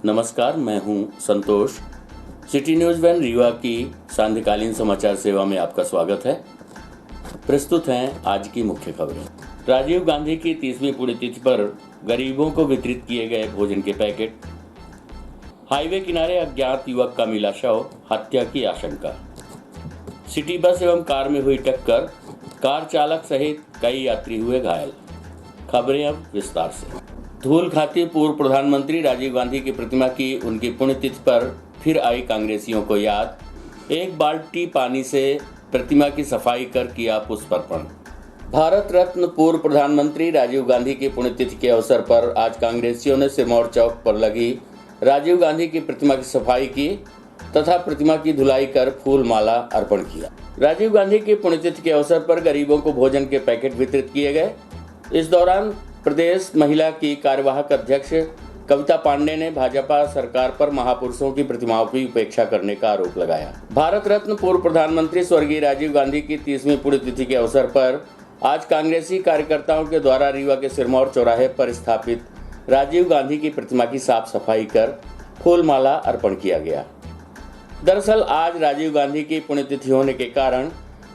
नमस्कार, मैं हूं संतोष। सिटी न्यूज़ वन रीवा की सांध्यकालीन समाचार सेवा में आपका स्वागत है। प्रस्तुत हैं आज की मुख्य खबरें। राजीव गांधी की 30वीं पुण्यतिथि पर गरीबों को वितरित किए गए भोजन के पैकेट। हाईवे किनारे अज्ञात युवक का मिला शव, हत्या की आशंका। सिटी बस एवं कार में हुई टक्कर, कार चालक सहित कई यात्री हुए घायल। खबरें अब विस्तार से। धूल खाती पूर्व प्रधानमंत्री राजीव गांधी की प्रतिमा की उनकी पुण्यतिथि पर फिर आई कांग्रेसियों को याद। एक बाल्टी पानी से प्रतिमा की सफाई कर किया पुष्पार्पण। भारत रत्न पूर्व प्रधानमंत्री राजीव गांधी की पुण्यतिथि के अवसर पर आज कांग्रेसियों ने सिरमौर चौक पर लगी राजीव गांधी की प्रतिमा की सफाई की तथा प्रतिमा की धुलाई कर फूल माला अर्पण किया। राजीव गांधी की पुण्यतिथि के अवसर पर गरीबों को भोजन के पैकेट वितरित किए गए। इस दौरान प्रदेश महिला की कार्यवाहक अध्यक्ष कविता पांडे ने भाजपा सरकार पर महापुरुषों की प्रतिमाओं की उपेक्षा करने का आरोप लगाया। भारत रत्न पूर्व प्रधानमंत्री स्वर्गीय राजीव गांधी की 30वीं पुण्यतिथि के अवसर पर आज कांग्रेसी कार्यकर्ताओं के द्वारा रीवा के सिरमौर चौराहे पर स्थापित राजीव गांधी की प्रतिमा की साफ सफाई कर फूल माला अर्पण किया गया। दरअसल आज राजीव गांधी की पुण्यतिथि होने के कारण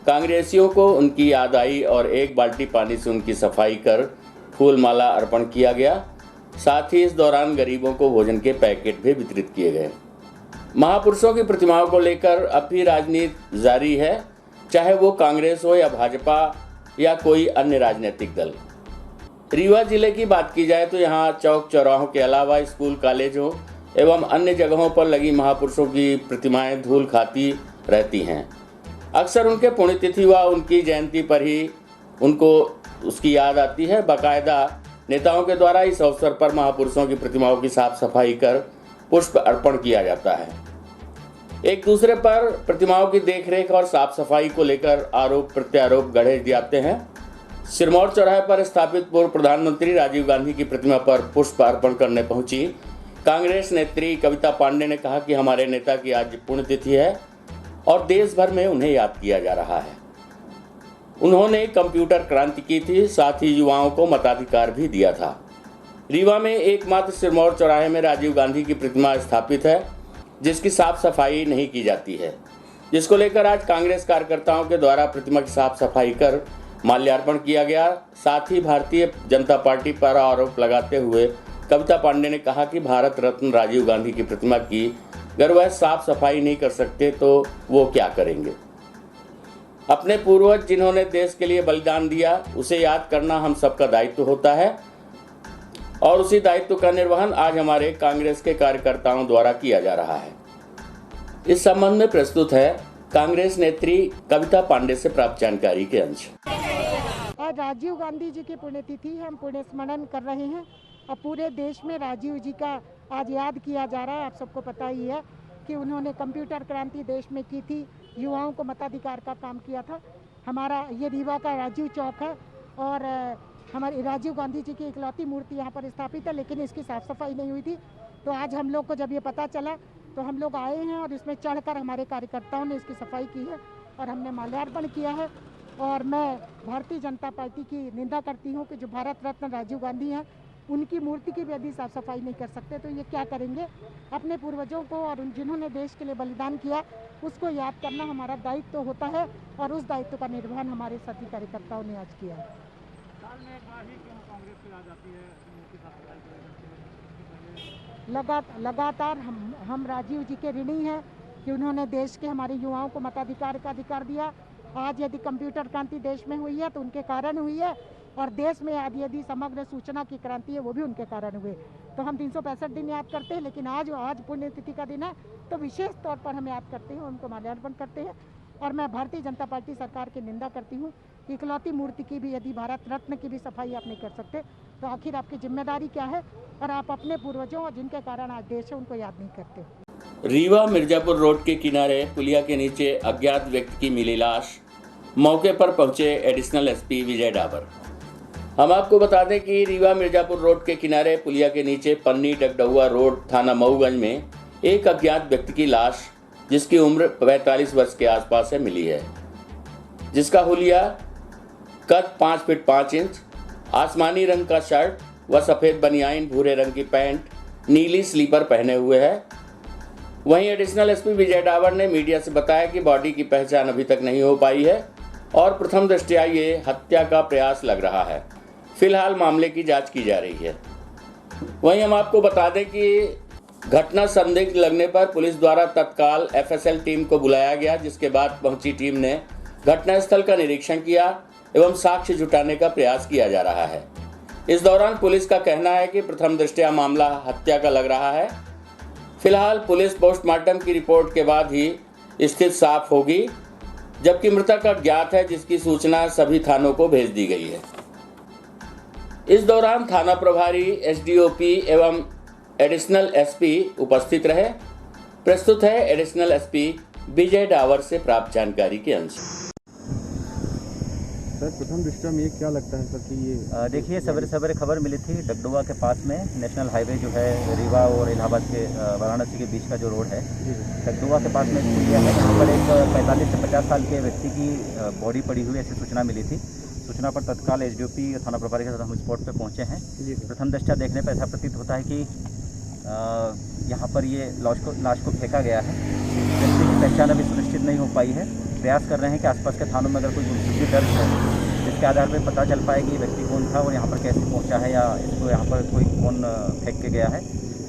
कांग्रेसियों को उनकी याद आई और एक बाल्टी पानी से उनकी सफाई कर फूल माला अर्पण किया गया। साथ ही इस दौरान गरीबों को भोजन के पैकेट भी वितरित किए गए। महापुरुषों की प्रतिमाओं को लेकर अब भी राजनीति जारी है, चाहे वो कांग्रेस हो या भाजपा या कोई अन्य राजनीतिक दल। रीवा जिले की बात की जाए तो यहाँ चौक चौराहों के अलावा स्कूल, कॉलेजों एवं अन्य जगहों पर लगी महापुरुषों की प्रतिमाएं धूल खाती रहती हैं। अक्सर उनके पुण्यतिथि व उनकी जयंती पर ही उनको उसकी याद आती है। बाकायदा नेताओं के द्वारा इस अवसर पर महापुरुषों की प्रतिमाओं की साफ सफाई कर पुष्प अर्पण किया जाता है। एक दूसरे पर प्रतिमाओं की देखरेख और साफ सफाई को लेकर आरोप प्रत्यारोप गढ़े जाते हैं। सिरमौर चौराहे पर स्थापित पूर्व प्रधानमंत्री राजीव गांधी की प्रतिमा पर पुष्प अर्पण करने पहुंची कांग्रेस नेत्री कविता पांडे ने कहा कि हमारे नेता की आज पुण्यतिथि है और देश भर में उन्हें याद किया जा रहा है। उन्होंने कंप्यूटर क्रांति की थी, साथ ही युवाओं को मताधिकार भी दिया था। रीवा में एकमात्र सिरमौर चौराहे में राजीव गांधी की प्रतिमा स्थापित है, जिसकी साफ सफाई नहीं की जाती है, जिसको लेकर आज कांग्रेस कार्यकर्ताओं के द्वारा प्रतिमा की साफ सफाई कर माल्यार्पण किया गया। साथ ही भारतीय जनता पार्टी पर आरोप लगाते हुए कविता पांडे ने कहा कि भारत रत्न राजीव गांधी की प्रतिमा की अगर वह साफ सफाई नहीं कर सकते तो वो क्या करेंगे। अपने पूर्वज जिन्होंने देश के लिए बलिदान दिया, उसे याद करना हम सबका दायित्व होता है और उसी दायित्व का निर्वहन आज हमारे कांग्रेस के कार्यकर्ताओं द्वारा किया जा रहा है। इस संबंध में प्रस्तुत है कांग्रेस नेत्री कविता पांडे से प्राप्त जानकारी के अंश। आज राजीव गांधी जी की पुण्यतिथि हम पुण्य स्मरण कर रहे हैं और पूरे देश में राजीव जी का आज याद किया जा रहा है। आप सबको पता ही है कि उन्होंने कंप्यूटर क्रांति देश में की थी, युवाओं को मताधिकार का काम किया था। हमारा ये रीवा का राजीव चौक है और हमारी राजीव गांधी जी की इकलौती मूर्ति यहाँ पर स्थापित है, लेकिन इसकी साफ़ सफाई नहीं हुई थी। तो आज हम लोग को जब ये पता चला तो हम लोग आए हैं और इसमें चढ़कर हमारे कार्यकर्ताओं ने इसकी सफाई की है और हमने माल्यार्पण किया है। और मैं भारतीय जनता पार्टी की निंदा करती हूँ कि जो भारत रत्न राजीव गांधी हैं, उनकी मूर्ति की भी यदि साफ सफाई नहीं कर सकते तो ये क्या करेंगे। अपने पूर्वजों को और जिन्होंने देश के लिए बलिदान किया उसको याद करना हमारा दायित्व होता है और उस दायित्व का निर्वहन हमारे साथी कार्यकर्ताओं ने आज किया है। लगातार हम राजीव जी के ऋणी हैं कि उन्होंने देश के हमारे युवाओं को मताधिकार का अधिकार दिया। आज यदि कंप्यूटर क्रांति देश में हुई है तो उनके कारण हुई है और देश में यदि समग्र सूचना की क्रांति है वो भी उनके कारण हुए। तो हम 365 दिन याद करते हैं, लेकिन आज पुण्यतिथि का दिन है तो विशेष तौर पर हम याद करते हैं, उनको माल्यार्पण करते हैं। और मैं भारतीय जनता पार्टी सरकार की निंदा करती हूँ कि इकलौती मूर्ति की भी यदि भारत रत्न की भी सफाई आप नहीं कर सकते तो आखिर आपकी जिम्मेदारी क्या है और आप अपने पूर्वजों और जिनके कारण आज देश है उनको याद नहीं करते। रीवा मिर्जापुर रोड के किनारे पुलिया के नीचे अज्ञात व्यक्ति की मिली लाश। मौके पर पहुंचे एडिशनल एसपी विजय डाबर। हम आपको बता दें कि रीवा मिर्जापुर रोड के किनारे पुलिया के नीचे पन्नी डगडुआ रोड थाना मऊगंज में एक अज्ञात व्यक्ति की लाश, जिसकी उम्र 45 वर्ष के आसपास है, मिली है, जिसका हुलिया कद 5 फीट 5 इंच, आसमानी रंग का शर्ट व सफ़ेद बनियाइन, भूरे रंग की पैंट नीली स्लीपर पहने हुए है। वहीं एडिशनल एसपी विजय डावर ने मीडिया से बताया कि बॉडी की पहचान अभी तक नहीं हो पाई है और प्रथम दृष्टया ये हत्या का प्रयास लग रहा है। फिलहाल मामले की जांच की जा रही है। वहीं हम आपको बता दें कि घटना संदिग्ध लगने पर पुलिस द्वारा तत्काल एफएसएल टीम को बुलाया गया, जिसके बाद पहुंची टीम ने घटनास्थल का निरीक्षण किया एवं साक्ष्य जुटाने का प्रयास किया जा रहा है। इस दौरान पुलिस का कहना है कि प्रथम दृष्टया मामला हत्या का लग रहा है। फिलहाल पुलिस पोस्टमार्टम की रिपोर्ट के बाद ही स्थिति साफ होगी, जबकि मृतक अज्ञात है, जिसकी सूचना सभी थानों को भेज दी गई है। इस दौरान थाना प्रभारी, एसडीओपी एवं एडिशनल एसपी उपस्थित रहे। प्रस्तुत है एडिशनल एसपी विजय डावर से प्राप्त जानकारी के अंश। सर, प्रथम दृष्टया में ये क्या लगता है सर कि ये देखिए, सवेरे सवेरे खबर मिली थी डगडुआ के पास में नेशनल हाईवे जो है रीवा और इलाहाबाद के वाराणसी के बीच का जो रोड है, डगडुआ के पास में एक पुलिया है। यहाँ पर एक 45 से 50 साल के व्यक्ति की बॉडी पड़ी हुई ऐसी सूचना मिली थी। सूचना पर तत्काल एसडीओपी थाना प्रभारी के साथ हम स्पॉट पर पहुँचे हैं। प्रथम दृष्टया देखने पर ऐसा प्रतीत होता है कि यहाँ पर ये लाश को फेंका गया है। व्यक्ति की पहचान अभी सुनिश्चित नहीं हो पाई है। प्रयास कर रहे हैं कि आसपास के थानों में अगर कोई गुमशुदगी दर्ज है, जिसके आधार पर पता चल पाए कि ये व्यक्ति कौन था और यहाँ पर कैसे पहुँचा है या इसको यहाँ पर कोई कौन फेंक के गया है।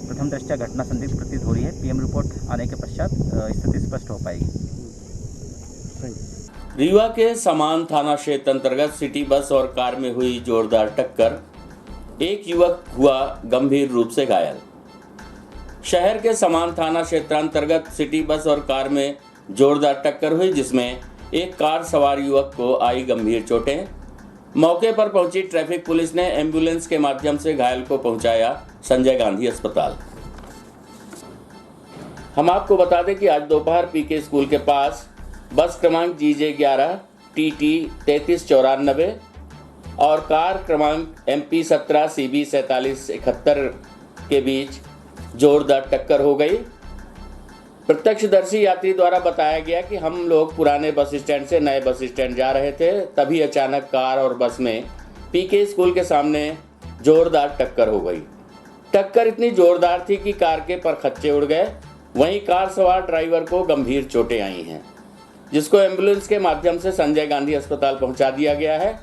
प्रथम दृष्टया घटना संदिग्ध प्रतीत हो रही है। पीएम रिपोर्ट आने के पश्चात स्थिति स्पष्ट हो पाएगी। रीवा के समान थाना क्षेत्र अंतर्गत सिटी बस और कार में हुई जोरदार टक्कर, एक युवक हुआ गंभीर रूप से घायल। शहर के समान थाना क्षेत्रांतर्गत सिटी बस और कार में जोरदार टक्कर हुई, जिसमें एक कार सवार युवक को आई गंभीर चोटें। मौके पर पहुंची ट्रैफिक पुलिस ने एम्बुलेंस के माध्यम से घायल को पहुंचाया संजय गांधी अस्पताल। हम आपको बता दें कि आज दोपहर पीके स्कूल के पास बस क्रमांक GJ11 TT 3394 और कार क्रमांक MP 17 CB 4771 के बीच जोरदार टक्कर हो गई। प्रत्यक्षदर्शी यात्री द्वारा बताया गया कि हम लोग पुराने बस स्टैंड से नए बस स्टैंड जा रहे थे, तभी अचानक कार और बस में पीके स्कूल के सामने जोरदार टक्कर हो गई। टक्कर इतनी जोरदार थी कि कार के परखच्चे उड़ गए। वहीं कार सवार ड्राइवर को गंभीर चोटें आई हैं, जिसको एम्बुलेंस के माध्यम से संजय गांधी अस्पताल पहुंचा दिया गया है।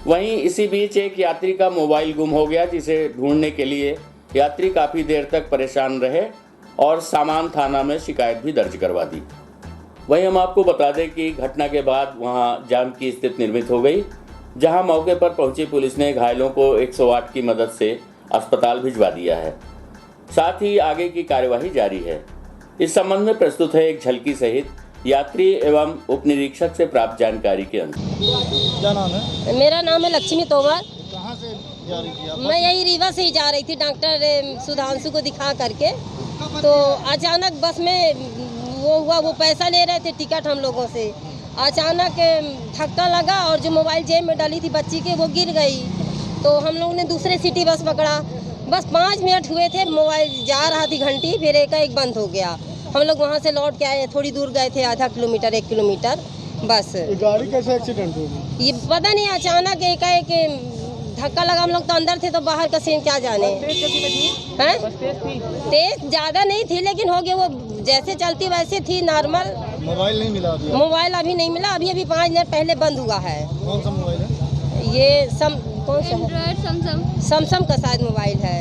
वहीं इसी बीच एक यात्री का मोबाइल गुम हो गया, जिसे ढूंढने के लिए यात्री काफ़ी देर तक परेशान रहे और सामान थाना में शिकायत भी दर्ज करवा दी। वहीं हम आपको बता दें कि घटना के बाद वहां जाम की स्थिति निर्मित हो गई, जहां मौके पर पहुंची पुलिस ने घायलों को 108 की मदद से अस्पताल भिजवा दिया है। साथ ही आगे की कार्यवाही जारी है। इस संबंध में प्रस्तुत है एक झलकी सहित यात्री एवं उप निरीक्षक से प्राप्त जानकारी के अंश। क्या नाम है? मेरा नाम है लक्ष्मी तोमर। कहाँ से जा रही थी आप? मैं यही रीवा से ही जा रही थी डॉक्टर सुधांशु को दिखा करके। तो अचानक बस में वो हुआ, वो पैसा ले रहे थे टिकट हम लोगों से। अचानक धक्का लगा और जो मोबाइल जेब में डाली थी बच्ची के वो गिर गई। तो हम लोगों ने दूसरे सिटी बस पकड़ा। बस 5 मिनट हुए थे, मोबाइल जा रहा थी घंटी, फिर एक बंद हो गया। हम लोग वहाँ से लौट के आए, थोड़ी दूर गए थे, आधा किलोमीटर 1 किलोमीटर बस। ये गाड़ी कैसे एक्सीडेंट हो गई? ये पता नहीं, अचानक एक धक्का लगा। हम लोग तो अंदर थे, तो बाहर का सीन क्या जाने। तेज ज़्यादा नहीं थी, लेकिन हो गया, वो जैसे चलती वैसे थी, नॉर्मल। मोबाइल नहीं मिला अभी? मोबाइल अभी नहीं मिला, अभी 5 मिनट पहले बंद हुआ है। कौन सा मोबाइल है? ये कौन सा है? सैमसंग का शायद मोबाइल है।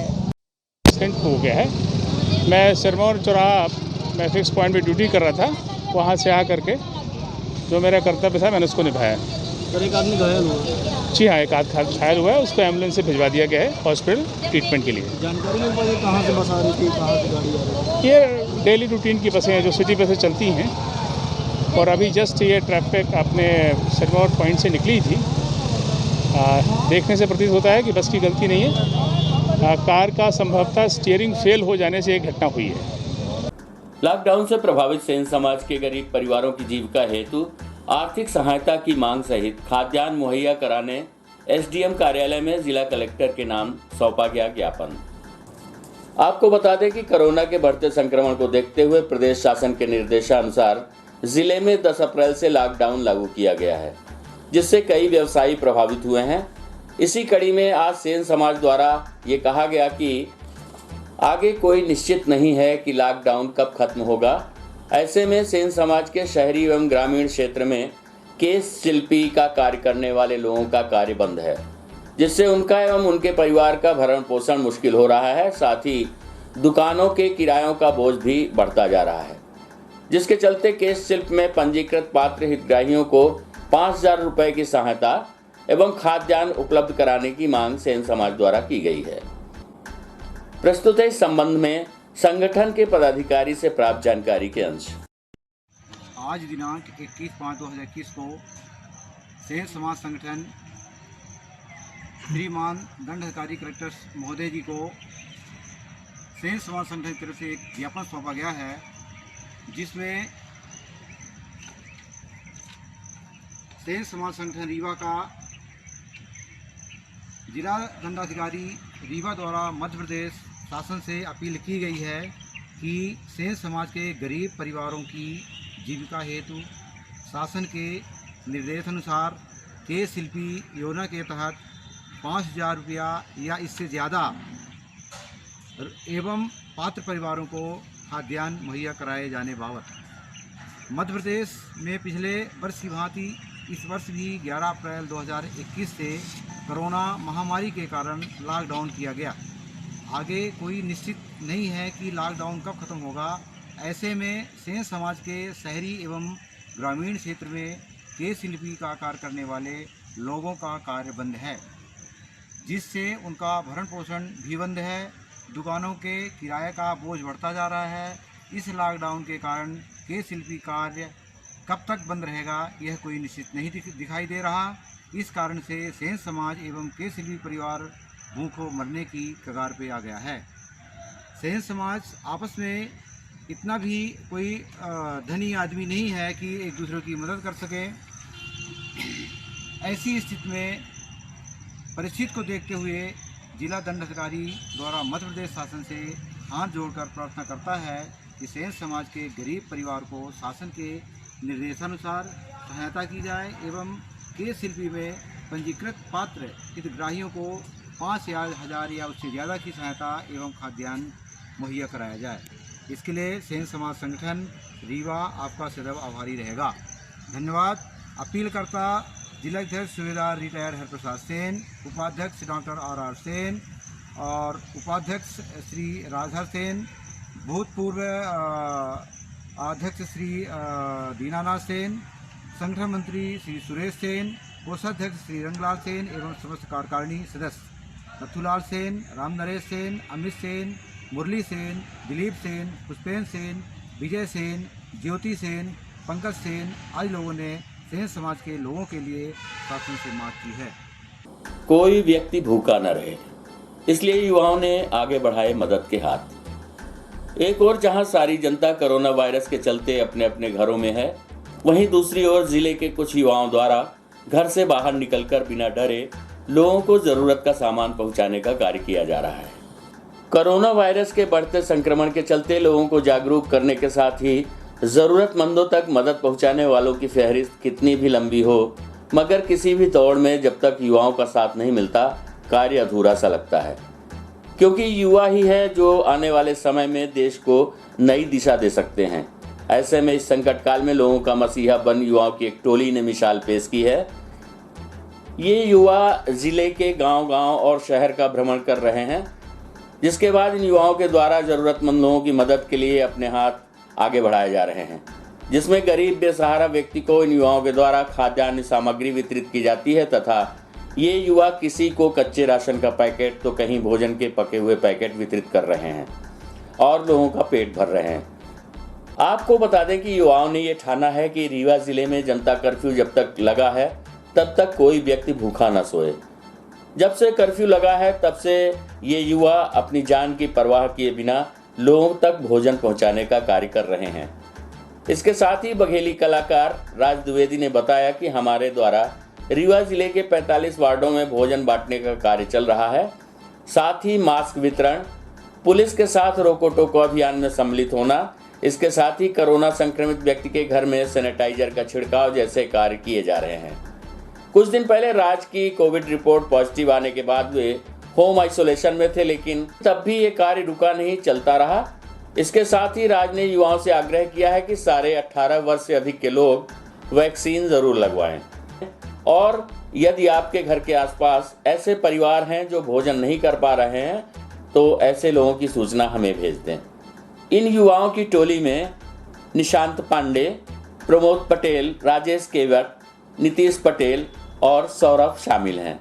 एक्सीडेंट हो गया है। मैं सिरमौर चौराहा मैं फिक्स पॉइंट पे ड्यूटी कर रहा था। वहाँ से आ करके जो मेरा कर्तव्य था मैंने उसको निभाया। सर, एक आदमी घायल हुआ? जी हाँ, एक आदमी घायल हुआ है, उसको एम्बुलेंस से भिजवा दिया गया है हॉस्पिटल ट्रीटमेंट के लिए। जानकारी मिल पाई कहाँ से बस आ रही थी, कहाँ से गाड़ी आ रही थी? ये डेली रूटीन की बसें हैं जो सिटी बसें चलती हैं, और अभी जस्ट ये ट्रैफिक अपने सिरमौर पॉइंट से निकली थी। देखने से प्रतीत होता है कि बस की गलती नहीं है, कार का संभवतः स्टीयरिंग फेल हो जाने से एक घटना हुई है। लॉकडाउन से प्रभावित सेन समाज के गरीब परिवारों की जीविका हेतु आर्थिक सहायता की मांग सहित खाद्यान्न मुहैया कराने एसडीएम कार्यालय में जिला कलेक्टर के नाम सौंपा गया ज्ञापन। आपको बता दें कि कोरोना के बढ़ते संक्रमण को देखते हुए प्रदेश शासन के निर्देशानुसार जिले में 10 अप्रैल से लॉकडाउन लागू किया गया है, जिससे कई व्यवसायी प्रभावित हुए हैं। इसी कड़ी में आज सेन समाज द्वारा ये कहा गया कि आगे कोई निश्चित नहीं है कि लॉकडाउन कब खत्म होगा। ऐसे में सेन समाज के शहरी एवं ग्रामीण क्षेत्र में केश शिल्पी का कार्य करने वाले लोगों का कार्य बंद है, जिससे उनका एवं उनके परिवार का भरण पोषण मुश्किल हो रहा है। साथ ही दुकानों के किरायों का बोझ भी बढ़ता जा रहा है, जिसके चलते केश शिल्प में पंजीकृत पात्र हितग्राहियों को 5,000 रुपये की सहायता एवं खाद्यान्न उपलब्ध कराने की मांग सेन समाज द्वारा की गई है। प्रस्तुत है इस संबंध में संगठन के पदाधिकारी से प्राप्त जानकारी के अंश। आज दिनांक 21/5/2021 को सेन समाज संगठन श्रीमान दंडाधिकारी कलेक्टर महोदय जी को सेन समाज संगठन की तरफ से एक ज्ञापन सौंपा गया है, जिसमें सेन समाज संगठन रीवा का जिला दंडाधिकारी रीवा द्वारा मध्य प्रदेश शासन से अपील की गई है कि सेन समाज के गरीब परिवारों की जीविका हेतु शासन के निर्देशानुसार केश शिल्पी योजना के तहत 5,000 रुपया या इससे ज़्यादा एवं पात्र परिवारों को खाद्यान्न मुहैया कराए जाने बाबत मध्य प्रदेश में पिछले वर्ष की भांति इस वर्ष भी 11 अप्रैल 2021 से कोरोना महामारी के कारण लॉकडाउन किया गया। आगे कोई निश्चित नहीं है कि लॉकडाउन कब खत्म होगा। ऐसे में सेन समाज के शहरी एवं ग्रामीण क्षेत्र में केश शिल्पी का कार्य करने वाले लोगों का कार्य बंद है, जिससे उनका भरण पोषण भी बंद है। दुकानों के किराए का बोझ बढ़ता जा रहा है। इस लॉकडाउन के कारण केश शिल्पी कार्य कब तक बंद रहेगा, यह कोई निश्चित नहीं दिखाई दे रहा। इस कारण से सेन समाज एवं केश शिल्पी परिवार भूखों मरने की कगार पे आ गया है। सेन समाज आपस में इतना भी कोई धनी आदमी नहीं है कि एक दूसरे की मदद कर सके। ऐसी स्थिति में परिस्थिति को देखते हुए जिला दंडाधिकारी द्वारा मध्य प्रदेश शासन से हाथ जोड़कर प्रार्थना करता है कि सेन समाज के गरीब परिवार को शासन के निर्देशानुसार सहायता की जाए एवं केश शिल्पी में पंजीकृत पात्र हितग्राहियों को 5,000 या उससे ज़्यादा की सहायता एवं खाद्यान्न मुहैया कराया जाए। इसके लिए सेन समाज संगठन रीवा आपका सदैव आभारी रहेगा। धन्यवाद। अपीलकर्ता जिलाध्यक्ष सूबेदार रिटायर हरप्रसाद सेन, उपाध्यक्ष डॉक्टर RR सेन और उपाध्यक्ष श्री राजहर सेन, भूतपूर्व अध्यक्ष श्री दीनानाथ सेन, संगठन मंत्री श्री सुरेश सेन, कोषाध्यक्ष श्री रंगलाल सेन एवं समस्त कार्यकारिणी सदस्य नथुलाल सेन, राम नरेश सेन, अमित सेन, मुरली सेन, दिलीप सेन, पुष्पेन सेन, विजय सेन, ज्योति सेन, पंकज सेन आदि लोगों ने सेन समाज के लोगों के लिए शासन से मांग की है। कोई व्यक्ति भूखा न रहे, इसलिए युवाओं ने आगे बढ़ाए मदद के हाथ। एक ओर जहां सारी जनता कोरोना वायरस के चलते अपने अपने घरों में है, वहीं दूसरी ओर जिले के कुछ युवाओं द्वारा घर से बाहर निकलकर बिना डरे लोगों को जरूरत का सामान पहुंचाने का कार्य किया जा रहा है। कोरोना वायरस के बढ़ते संक्रमण के चलते लोगों को जागरूक करने के साथ ही जरूरतमंदों तक मदद पहुंचाने वालों की फहरिस्त कितनी भी लंबी हो, मगर किसी भी दौड़ में जब तक युवाओं का साथ नहीं मिलता, कार्य अधूरा सा लगता है, क्योंकि युवा ही है जो आने वाले समय में देश को नई दिशा दे सकते हैं। ऐसे में इस संकट काल में लोगों का मसीहा बन युवाओं की एक टोली ने मिसाल पेश की है। ये युवा जिले के गांव-गांव और शहर का भ्रमण कर रहे हैं, जिसके बाद इन युवाओं के द्वारा जरूरतमंद लोगों की मदद के लिए अपने हाथ आगे बढ़ाए जा रहे हैं, जिसमें गरीब बेसहारा व्यक्ति को इन युवाओं के द्वारा खाद्यान्न सामग्री वितरित की जाती है तथा ये युवा किसी को कच्चे राशन का पैकेट तो कहीं भोजन के पके हुए पैकेट वितरित कर रहे हैं और लोगों का पेट भर रहे हैं। आपको बता दें कि युवाओं ने ये ठाना है कि रीवा जिले में जनता कर्फ्यू जब तक लगा है तब तक कोई व्यक्ति भूखा न सोए। जब से कर्फ्यू लगा है तब से ये युवा अपनी जान की परवाह किए बिना लोगों तक भोजन पहुंचाने का कार्य कर रहे हैं। इसके साथ ही बघेली कलाकार राज द्विवेदी ने बताया कि हमारे द्वारा रीवा जिले के 45 वार्डों में भोजन बांटने का कार्य चल रहा है। साथ ही मास्क वितरण, पुलिस के साथ रोको टोको अभियान में सम्मिलित होना, इसके साथ ही कोरोना संक्रमित व्यक्ति के घर में सैनिटाइजर का छिड़काव जैसे कार्य किए जा रहे हैं। कुछ दिन पहले राज की कोविड रिपोर्ट पॉजिटिव आने के बाद वे होम आइसोलेशन में थे, लेकिन तब भी ये कार्य रुका नहीं, चलता रहा। इसके साथ ही राज्य ने युवाओं से आग्रह किया है कि सारे 18 वर्ष से अधिक के लोग वैक्सीन जरूर लगवाएं। और यदि आपके घर के आसपास ऐसे परिवार हैं जो भोजन नहीं कर पा रहे हैं, तो ऐसे लोगों की सूचना हमें भेज दें। इन युवाओं की टोली में निशांत पांडे, प्रमोद पटेल, राजेश केवट, नीतीश पटेल और सौरभ शामिल हैं।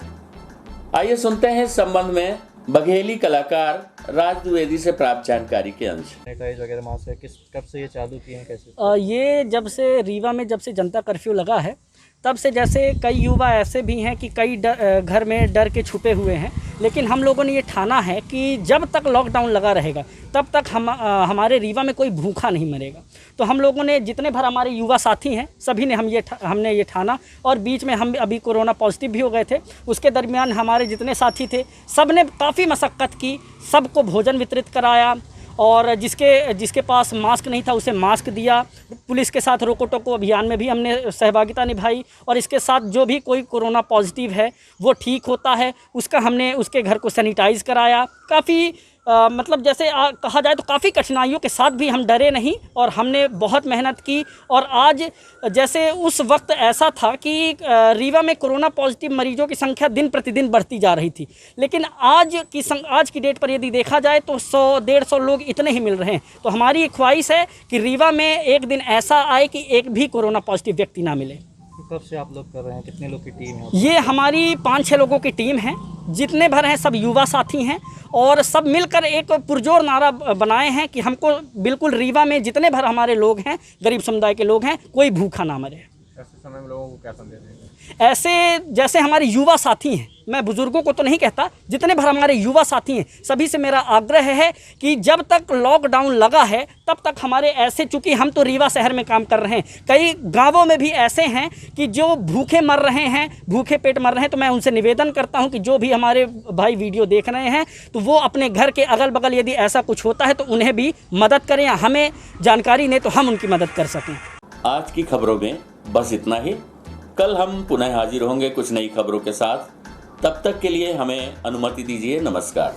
आइए सुनते हैं इस संबंध में बघेली कलाकार राज द्विवेदी से प्राप्त जानकारी के अंश। सैनिटाइज वगैरह वहाँ से कब से ये चालू किए हैं, कैसे? ये जब से रीवा में जनता कर्फ्यू लगा है तब से, जैसे कई युवा ऐसे भी हैं कि कई घर में डर के छुपे हुए हैं, लेकिन हम लोगों ने ये ठाना है कि जब तक लॉकडाउन लगा रहेगा तब तक हमारे रीवा में कोई भूखा नहीं मरेगा। तो हम लोगों ने, जितने भर हमारे युवा साथी हैं, सभी ने हमने ये ठाना। और बीच में हम अभी कोरोना पॉजिटिव भी हो गए थे, उसके दरमियान हमारे जितने साथी थे सब ने काफ़ी मशक्क़त की, सबको भोजन वितरित कराया, और जिसके पास मास्क नहीं था उसे मास्क दिया। पुलिस के साथ रोको टोको अभियान में भी हमने सहभागिता निभाई, और इसके साथ जो भी कोई कोरोना पॉजिटिव है वो ठीक होता है हमने उसके घर को सैनिटाइज़ कराया। काफ़ी मतलब जैसे कहा जाए तो काफ़ी कठिनाइयों के साथ भी हम डरे नहीं, और हमने बहुत मेहनत की। और आज जैसे उस वक्त ऐसा था कि रीवा में कोरोना पॉजिटिव मरीजों की संख्या दिन प्रतिदिन बढ़ती जा रही थी, लेकिन आज की डेट पर यदि देखा जाए तो 100-150 लोग इतने ही मिल रहे हैं। तो हमारी ख्वाहिश है कि रीवा में एक दिन ऐसा आए कि एक भी कोरोना पॉजिटिव व्यक्ति ना मिले। कब से आप लोग कर रहे हैं, कितने लोग की टीम है? ये हमारी 5-6 लोगों की टीम है, जितने भर हैं सब युवा साथी हैं, और सब मिलकर एक पुरजोर नारा बनाए हैं कि हमको बिल्कुल रीवा में जितने भर हमारे लोग हैं, गरीब समुदाय के लोग हैं, कोई भूखा ना मरे। ऐसे समय में लोगों को क्या संदेश देंगे? ऐसे जैसे हमारे युवा साथी हैं, मैं बुजुर्गों को तो नहीं कहता, जितने भर हमारे युवा साथी हैं सभी से मेरा आग्रह है कि जब तक लॉकडाउन लगा है तब तक हमारे ऐसे, चूँकि हम तो रीवा शहर में काम कर रहे हैं, कई गांवों में भी ऐसे हैं कि जो भूखे मर रहे हैं, भूखे पेट मर रहे हैं। तो मैं उनसे निवेदन करता हूं कि जो भी हमारे भाई वीडियो देख रहे हैं तो वो अपने घर के अगल बगल यदि ऐसा कुछ होता है तो उन्हें भी मदद करें, या हमें जानकारी दें तो हम उनकी मदद कर सकें। आज की खबरों में बस इतना ही। कल हम पुनः हाजिर होंगे कुछ नई खबरों के साथ। तब तक के लिए हमें अनुमति दीजिए। नमस्कार।